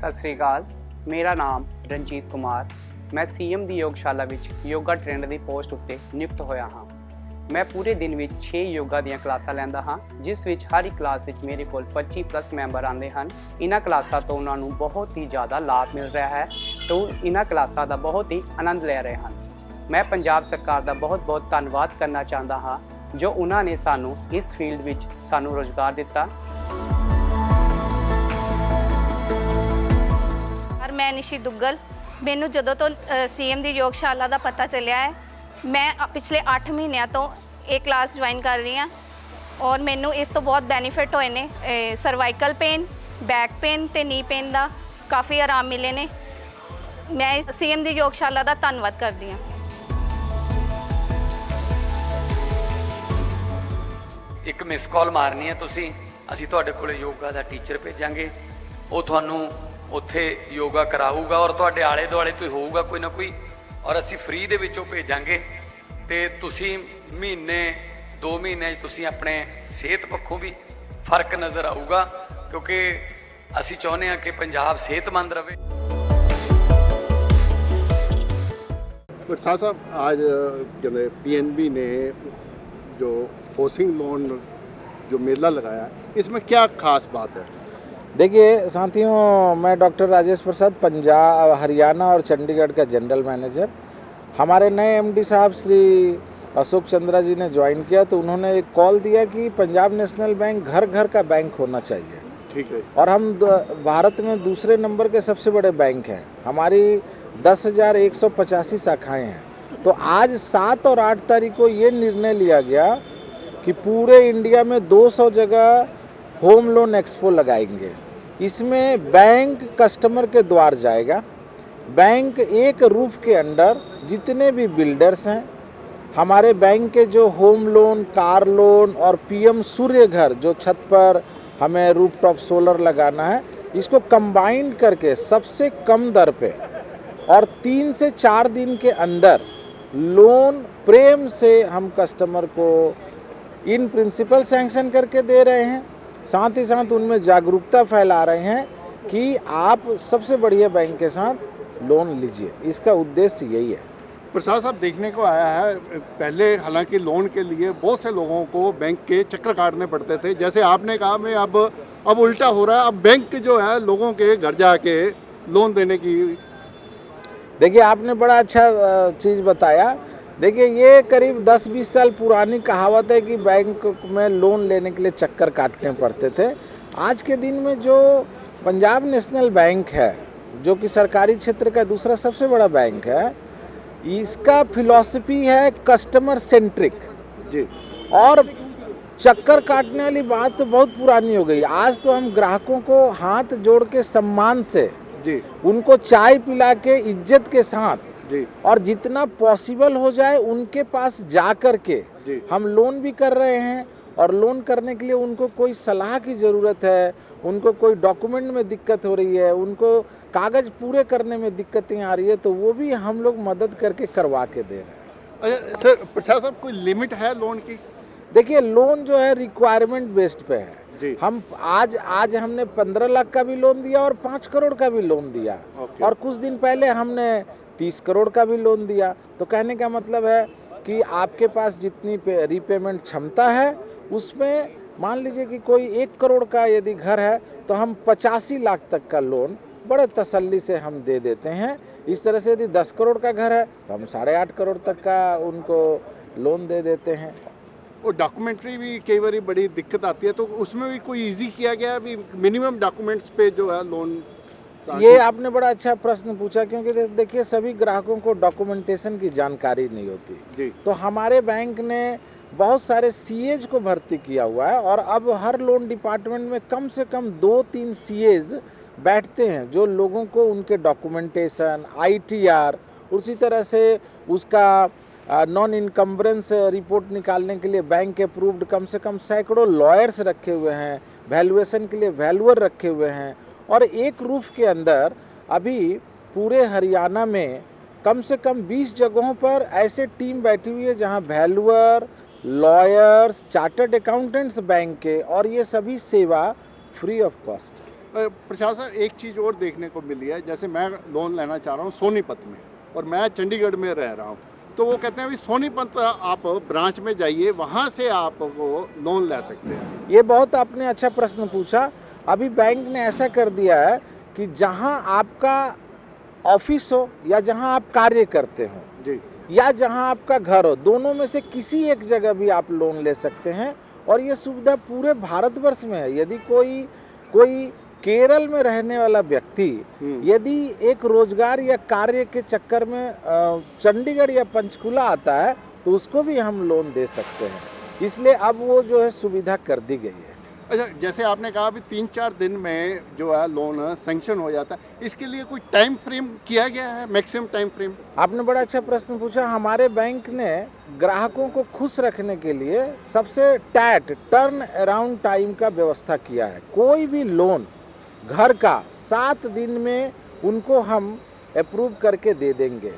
सत श्री अकाल। मेरा नाम रंजीत कुमार। मैं सीएम ਦੀ ਯੋਗਸ਼ਾਲਾ ਵਿੱਚ ਯੋਗਾ ਟ੍ਰੇਨਰ ਦੀ ਪੋਸਟ ਉੱਤੇ ਨਿਯੁਕਤ ਹੋਇਆ ਹਾਂ। ਮੈਂ ਪੂਰੇ ਦਿਨ ਵਿੱਚ 6 ਯੋਗਾ ਦੀਆਂ ਕਲਾਸਾਂ ਲੈਂਦਾ ਹਾਂ, ਜਿਸ ਵਿੱਚ ਹਰ ਇੱਕ ਕਲਾਸ ਵਿੱਚ ਮੇਰੇ ਕੋਲ 25 ਪਲੱਸ ਮੈਂਬਰ ਆਉਂਦੇ ਹਨ। ਇਹਨਾਂ ਕਲਾਸਾਂ ਤੋਂ ਉਹਨਾਂ ਨੂੰ ਬਹੁਤ ਹੀ ਜ਼ਿਆਦਾ ਲਾਭ ਮਿਲ ਰਿਹਾ ਹੈ ਤੇ ਇਹਨਾਂ ਕਲਾਸਾਂ ਦਾ ਬਹੁਤ ਹੀ ਆਨੰਦ ਲੈ ਰਹੇ ਹਨ। ਮੈਂ ਪੰਜਾਬ ਸਰਕਾਰ ਦਾ ਬਹੁਤ ਧੰਨਵਾਦ ਕਰਨਾ ਚਾਹੁੰਦਾ ਹਾਂ ਜੋ ਉਹਨਾਂ ਨੇ ਸਾਨੂੰ ਇਸ ਫੀਲਡ ਵਿੱਚ ਸਾਨੂੰ ਰੋਜ਼ਗਾਰ ਦਿੱਤਾ। मैं निशी दुग्गल, मैनू जदों तो सीएम दी योगशाला का पता चलिया है, मैं पिछले 8 महीनों तो ये क्लास ज्वाइन कर रही हाँ और मैनू इस तो बहुत बेनीफिट होए ने। सर्वाइकल पेन, बैक पेन ते नी पेन का काफ़ी आराम मिले ने। मैं सीएम दी योगशाला का धन्नवाद करती हाँ। एक मिस कॉल मारनी है तुसी, असीं तुहाडे कोले योगा का टीचर भेजांगे, वो तुहानूं उत्थे योगा कराऊगा और तुहाडे आले दुआले तो होऊगा कोई ना कोई, और असी फ्री दे विचों भेजांगे ते तुसी महीने 2 महीने तुसी अपने सेहत पक्षों भी फर्क नज़र आऊगा, क्योंकि असी चाहुंदे हां कि पंजाब सेहतमंद रहे। साहब आज कहते PNB ने जो हाउसिंग लोन जो मेला लगाया, इसमें क्या खास बात है? देखिए साथियों, मैं डॉक्टर राजेश प्रसाद, पंजाब हरियाणा और चंडीगढ़ का जनरल मैनेजर। हमारे नए MD साहब श्री अशोक चंद्रा जी ने ज्वाइन किया तो उन्होंने एक कॉल दिया कि पंजाब नेशनल बैंक घर घर का बैंक होना चाहिए। ठीक है। और हम भारत में दूसरे नंबर के सबसे बड़े बैंक हैं, हमारी 10,185 शाखाएँ हैं। तो आज 7 और 8 तारीख को ये निर्णय लिया गया कि पूरे इंडिया में 200 जगह होम लोन एक्सपो लगाएंगे। इसमें बैंक कस्टमर के द्वार जाएगा। बैंक एक रूफ के अंडर जितने भी बिल्डर्स हैं, हमारे बैंक के जो होम लोन, कार लोन और PM सूर्य घर जो छत पर हमें रूफटॉप सोलर लगाना है, इसको कंबाइन करके सबसे कम दर पे और 3 से 4 दिन के अंदर लोन प्रेम से हम कस्टमर को इन प्रिंसिपल सैंक्शन करके दे रहे हैं। साथ ही साथ उनमें जागरूकता फैला रहे हैं कि आप सबसे बढ़िया बैंक के साथ लोन लीजिए। इसका उद्देश्य यही है। प्रसाद साहब, देखने को आया है पहले हालांकि लोन के लिए बहुत से लोगों को बैंक के चक्कर काटने पड़ते थे, जैसे आपने कहा मैं अब उल्टा हो रहा है, अब बैंक जो है लोगों के घर जाके लोन देने की। देखिए आपने बड़ा अच्छा चीज़ बताया। देखिए ये करीब 10-20 साल पुरानी कहावत है कि बैंक में लोन लेने के लिए चक्कर काटने पड़ते थे। आज के दिन में जो पंजाब नेशनल बैंक है, जो कि सरकारी क्षेत्र का दूसरा सबसे बड़ा बैंक है, इसका फिलॉसफी है कस्टमर सेंट्रिक जी। और चक्कर काटने वाली बात तो बहुत पुरानी हो गई। आज तो हम ग्राहकों को हाथ जोड़ के सम्मान से जी, उनको चाय पिला के इज्जत के साथ जी, और जितना पॉसिबल हो जाए उनके पास जा कर के हम लोन भी कर रहे हैं। और लोन करने के लिए उनको कोई सलाह की ज़रूरत है, उनको कोई डॉक्यूमेंट में दिक्कत हो रही है, उनको कागज़ पूरे करने में दिक्कतें आ रही है, तो वो भी हम लोग मदद करके करवा के दे रहे हैं। अच्छा सर, प्रसाद साहब कोई लिमिट है लोन की? देखिए लोन जो है रिक्वायरमेंट बेस्ड पे है जी। हम आज हमने 15 लाख का भी लोन दिया और 5 करोड़ का भी लोन दिया, और कुछ दिन पहले हमने 30 करोड़ का भी लोन दिया। तो कहने का मतलब है कि आपके पास जितनी रीपेमेंट क्षमता है उसमें मान लीजिए कि कोई 1 करोड़ का यदि घर है तो हम 85 लाख तक का लोन बड़े तसल्ली से हम दे देते हैं। इस तरह से यदि 10 करोड़ का घर है तो हम 8.5 करोड़ तक का उनको लोन दे देते हैं। वो डॉक्यूमेंट्री भी कई बार बड़ी दिक्कत आती है, तो उसमें भी कोई इजी किया गया अभी मिनिमम डॉक्यूमेंट्स पे जो है लोन? ये आपने बड़ा अच्छा प्रश्न पूछा, क्योंकि देखिए सभी ग्राहकों को डॉक्यूमेंटेशन की जानकारी नहीं होती जी। तो हमारे बैंक ने बहुत सारे CAs को भर्ती किया हुआ है, और अब हर लोन डिपार्टमेंट में कम से कम 2-3 CAs बैठते हैं जो लोगों को उनके डॉक्यूमेंटेशन, ITR, उसी तरह से उसका नॉन इनकम्बरेंस रिपोर्ट निकालने के लिए बैंक अप्रूव्ड कम से कम सैकड़ों लॉयर्स रखे हुए हैं, वैल्यूएशन के लिए वैल्यूअर रखे हुए हैं। और एक रूफ के अंदर अभी पूरे हरियाणा में कम से कम 20 जगहों पर ऐसे टीम बैठी हुई है जहां valuer, lawyers, chartered accountants bank के, और ये सभी सेवा फ्री ऑफ कॉस्ट है। प्रशासन एक चीज़ और देखने को मिली है, जैसे मैं लोन लेना चाह रहा हूँ सोनीपत में और मैं चंडीगढ़ में रह रहा हूँ, तो वो कहते हैं अभी सोनीपत आप ब्रांच में जाइए, वहाँ से आप वो लोन ले सकते हैं। ये बहुत आपने अच्छा प्रश्न पूछा। अभी बैंक ने ऐसा कर दिया है कि जहाँ आपका ऑफिस हो या जहाँ आप कार्य करते हो जी, या जहाँ आपका घर हो, दोनों में से किसी एक जगह भी आप लोन ले सकते हैं। और ये सुविधा पूरे भारतवर्ष में है। यदि कोई केरल में रहने वाला व्यक्ति यदि एक रोजगार या कार्य के चक्कर में चंडीगढ़ या पंचकुला आता है तो उसको भी हम लोन दे सकते हैं। इसलिए अब वो जो है सुविधा कर दी गई है। अच्छा, जैसे आपने कहा अभी 3-4 दिन में जो है लोन सैंक्शन हो जाता है, इसके लिए कोई टाइम फ्रेम किया गया है, मैक्सिमम टाइम फ्रेम? आपने बड़ा अच्छा प्रश्न पूछा। हमारे बैंक ने ग्राहकों को खुश रखने के लिए सबसे टाइट टर्न अराउंड टाइम का व्यवस्था किया है। कोई भी लोन घर का 7 दिन में उनको हम अप्रूव करके दे देंगे।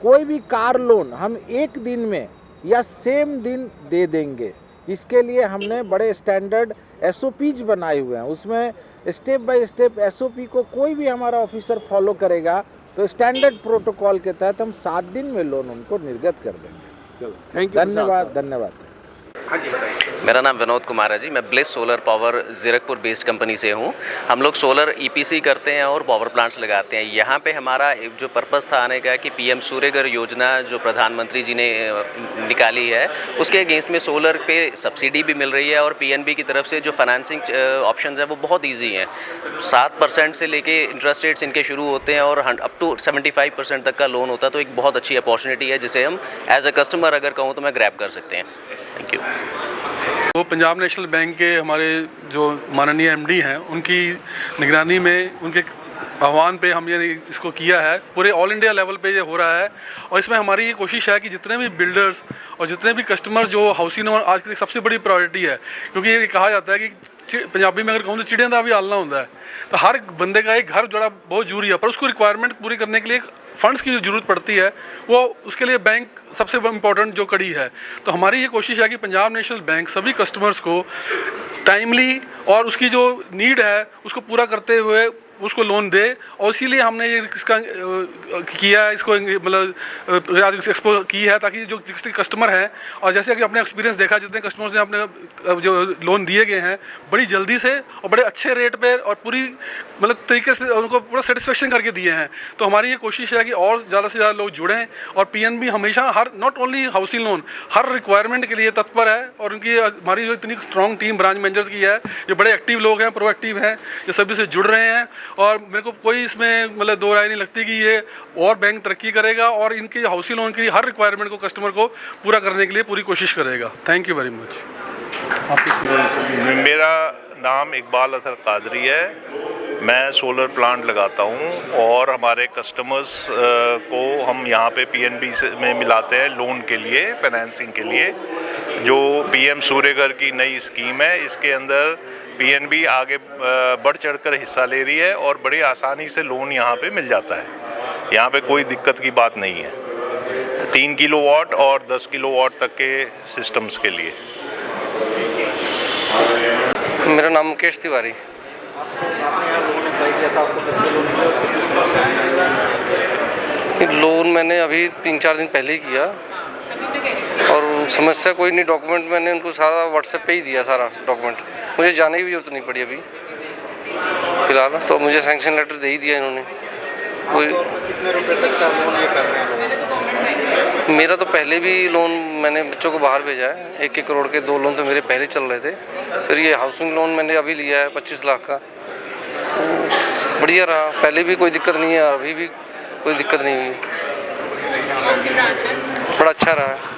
कोई भी कार लोन हम 1 दिन में या सेम दिन दे देंगे। इसके लिए हमने बड़े स्टैंडर्ड SOPs बनाए हुए हैं। उसमें स्टेप बाय स्टेप SOP को कोई भी हमारा ऑफिसर फॉलो करेगा तो स्टैंडर्ड प्रोटोकॉल के तहत हम 7 दिन में लोन उनको निर्गत कर देंगे। चलो, थैंक यू। धन्यवाद। हाँ जी बताइए। मेरा नाम विनोद कुमार है जी। मैं bliss solar power Zirakpur based company से हूँ। हम लोग सोलर EPC करते हैं और पावर प्लांट्स लगाते हैं। यहाँ पे हमारा जो पर्पस था आने का कि PM सूर्यघर योजना जो प्रधानमंत्री जी ने निकाली है उसके अगेंस्ट में सोलर पे सब्सिडी भी मिल रही है और PNB की तरफ से जो फाइनेंसिंग ऑप्शंस है वो बहुत ईजी हैं। 7% से लेके इंटरेस्ट रेट्स इनके शुरू होते हैं और अप टू 75% तक का लोन होता है। तो एक बहुत अच्छी अपॉर्चुनिटी है जिसे हम एज अ कस्टमर अगर कहूँ तो मैं ग्रैब कर सकते हैं। Thank you. तो पंजाब नेशनल बैंक के हमारे जो माननीय MD हैं उनकी निगरानी में, उनके आह्वान पे हम ये इसको किया है। पूरे ऑल इंडिया लेवल पे ये हो रहा है और इसमें हमारी ये कोशिश है कि जितने भी बिल्डर्स और जितने भी कस्टमर जो हाउसिंग लोन आज की सबसे बड़ी प्रायोरिटी है, क्योंकि ये कहा जाता है कि पंजाबी में अगर कहूँ तो चिड़िया का भी आलना होता है। तो हर बंदे का एक घर जोड़ा बहुत जरूरी है, पर उसको रिक्वायरमेंट पूरी करने के लिए फंड्स की जो ज़रूरत पड़ती है वो उसके लिए बैंक सबसे इम्पोर्टेंट जो कड़ी है। तो हमारी ये कोशिश है कि पंजाब नेशनल बैंक सभी कस्टमर्स को टाइमली और उसकी जो नीड है उसको पूरा करते हुए उसको लोन दे। और इसीलिए हमने ये इसका किया है, इसको मतलब एक्सपो की है ताकि जो जितने कस्टमर हैं और जैसे कि अपने एक्सपीरियंस देखा जितने कस्टमर्स ने अपने जो लोन दिए गए हैं बड़ी जल्दी से और बड़े अच्छे रेट पे और पूरी मतलब तरीके से उनको पूरा सेटिस्फेक्शन करके दिए हैं। तो हमारी ये कोशिश है कि और ज़्यादा से ज़्यादा लोग जुड़ें और PNB हमेशा her not only housing loan her requirement के लिए तत्पर है। और उनकी हमारी जो इतनी स्ट्रॉन्ग टीम ब्रांच मैनेजर्स की है, ये बड़े एक्टिव लोग हैं, प्रोएक्टिव हैं, ये सभी से जुड़ रहे हैं। और मेरे को कोई इसमें मतलब दो राय नहीं लगती कि ये और बैंक तरक्की करेगा और इनकी हाउसिंग लोन की हर रिक्वायरमेंट को कस्टमर को पूरा करने के लिए पूरी कोशिश करेगा। Thank you very much. मेरा नाम इकबाल अतर कादरी है। मैं सोलर प्लांट लगाता हूँ और हमारे कस्टमर्स को हम यहाँ पे PNB में मिलाते हैं लोन के लिए, फाइनेंसिंग के लिए। जो PM सूर्यघर की नई स्कीम है इसके अंदर PNB आगे बढ़ चढ़कर हिस्सा ले रही है और बड़ी आसानी से लोन यहाँ पे मिल जाता है। यहाँ पे कोई दिक्कत की बात नहीं है। 3 किलोवाट और 10 किलोवाट तक के सिस्टम्स के लिए। मेरा नाम मुकेश तिवारी। लोन मैंने अभी 3-4 दिन पहले ही किया और समस्या कोई नहीं। डॉक्यूमेंट मैंने उनको सारा व्हाट्सएप पे ही दिया, सारा डॉक्यूमेंट। मुझे जाने की भी जरूरत नहीं पड़ी अभी फिलहाल। तो मुझे सैंक्शन लेटर दे ही दिया इन्होंने। कोई कितने रुपए तक का लोन ये कर रहे हैं? मेरा तो पहले भी लोन मैंने बच्चों को बाहर भेजा है। 1-1 करोड़ के 2 लोन तो मेरे पहले चल रहे थे। फिर ये हाउसिंग लोन मैंने अभी लिया है 25 लाख का। तो बढ़िया रहा, पहले भी कोई दिक्कत नहीं है, अभी भी कोई दिक्कत नहीं हुई। बड़ा अच्छा रहा है।